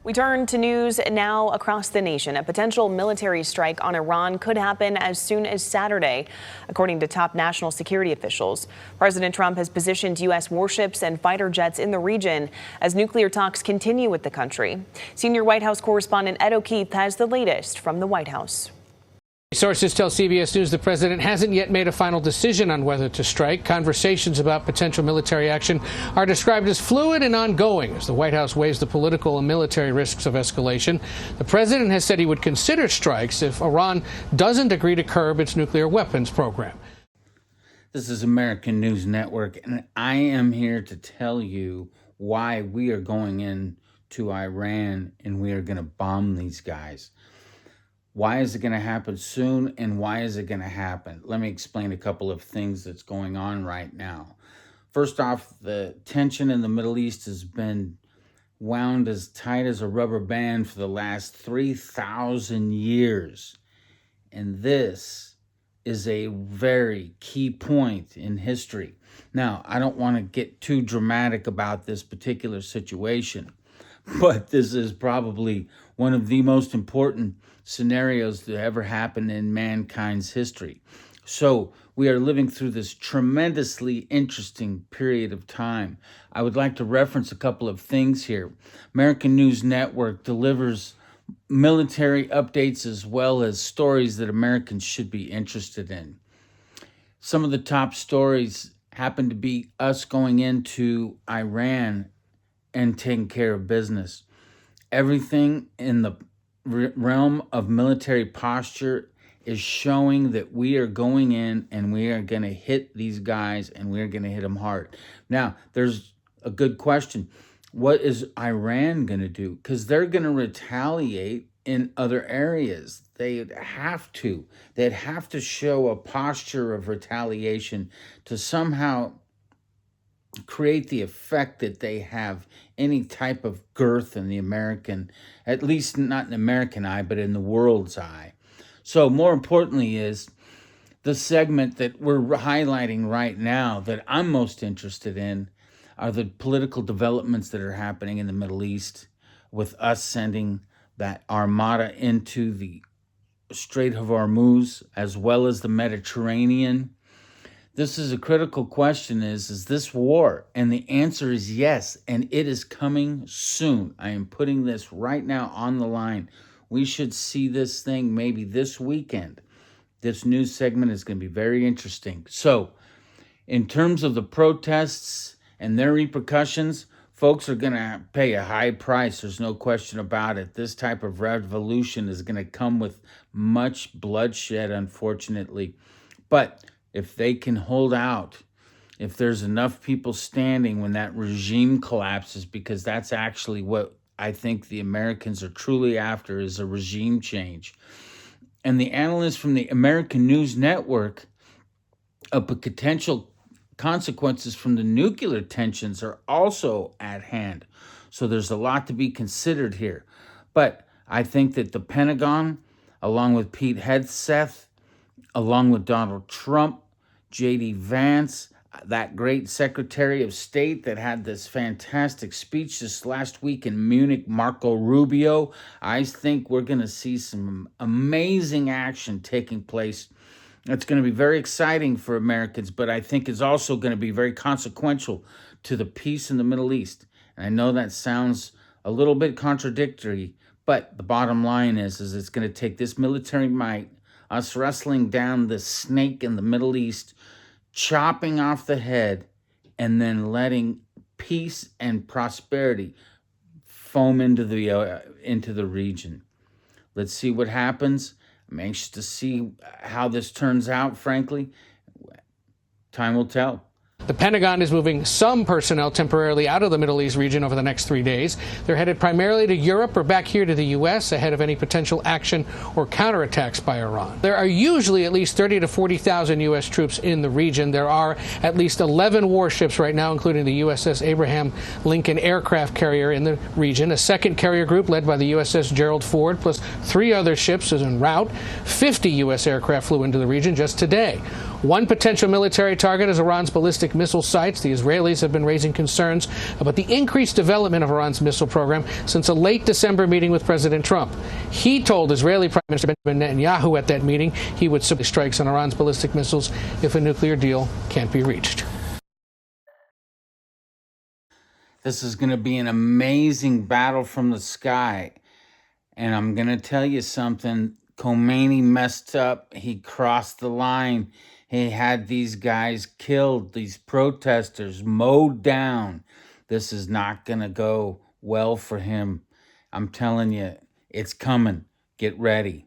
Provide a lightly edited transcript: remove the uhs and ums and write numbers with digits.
We turn to news now across the nation. A potential military strike on Iran could happen as soon as Saturday, according to top national security officials. President Trump has positioned U.S. warships and fighter jets in the region as nuclear talks continue with the country. Senior White House correspondent Ed O'Keefe has the latest from the White House. Sources tell CBS News the president hasn't yet made a final decision on whether to strike. Conversations about potential military action are described as fluid and ongoing as the White House weighs the political and military risks of escalation. The president has said he would consider strikes if Iran doesn't agree to curb its nuclear weapons program. This is American News Network, and I am here to tell you why we are going into Iran and we are going to bomb these guys. Why is it going to happen soon, and why is it going to happen? Let me explain a couple of things that's going on right now. First off, the tension in the Middle East has been wound as tight as a rubber band for the last 3,000 years. And this is a very key point in history. Now, I don't want to get too dramatic about this particular situation, but this is probably one of the most important scenarios that ever happened in mankind's history. So we are living through this tremendously interesting period of time. I would like to reference a couple of things here. American News Network delivers military updates as well as stories that Americans should be interested in. Some of the top stories happen to be us going into Iran and taking care of business. Everything in the realm of military posture is showing that we are going in and we are going to hit these guys, and we're going to hit them hard. Now, there's a good question. What is Iran going to do? Because they're going to retaliate in other areas. They'd have to. They'd have to show a posture of retaliation to somehow create the effect that they have any type of girth in the American, at least not in the American eye, but in the world's eye. So more importantly is the segment that we're highlighting right now that I'm most interested in are the political developments that are happening in the Middle East, with us sending that armada into the Strait of Hormuz as well as the Mediterranean. This is a critical question, is this war? And the answer is yes, and it is coming soon. I am putting this right now on the line. We should see this thing maybe this weekend. This news segment is going to be very interesting. So, in terms of the protests and their repercussions, folks are going to pay a high price. There's no question about it. This type of revolution is going to come with much bloodshed, unfortunately. But if they can hold out, if there's enough people standing when that regime collapses, because that's actually what I think the Americans are truly after, is a regime change. And the analysts from the American News Network of potential consequences from the nuclear tensions are also at hand. So there's a lot to be considered here. But I think that the Pentagon, along with Pete Hegseth, along with Donald Trump, J.D. Vance, that great Secretary of State that had this fantastic speech this last week in Munich, Marco Rubio, I think we're going to see some amazing action taking place. It's going to be very exciting for Americans, but I think it's also going to be very consequential to the peace in the Middle East. And I know that sounds a little bit contradictory, but the bottom line is it's going to take this military might, us wrestling down the snake in the Middle East, chopping off the head, and then letting peace and prosperity foam into the region. Let's see what happens. I'm anxious to see how this turns out, frankly. Time will tell. The Pentagon is moving some personnel temporarily out of the Middle East region over the next 3 days. They're headed primarily to Europe or back here to the U.S. ahead of any potential action or counterattacks by Iran. There are usually at least 30,000 to 40,000 U.S. troops in the region. There are at least 11 warships right now, including the USS Abraham Lincoln aircraft carrier in the region. A second carrier group led by the USS Gerald Ford, plus 3 other ships is en route. 50 U.S. aircraft flew into the region just today. One potential military target is Iran's ballistic missile sites. The Israelis have been raising concerns about the increased development of Iran's missile program since a late December meeting with President Trump. He told Israeli Prime Minister Benjamin Netanyahu at that meeting he would support strikes on Iran's ballistic missiles if a nuclear deal can't be reached. This is going to be an amazing battle from the sky. And I'm going to tell you something. Khomeini messed up. He crossed the line. He had these guys killed, these protesters mowed down. This is not going to go well for him. I'm telling you, it's coming. Get ready.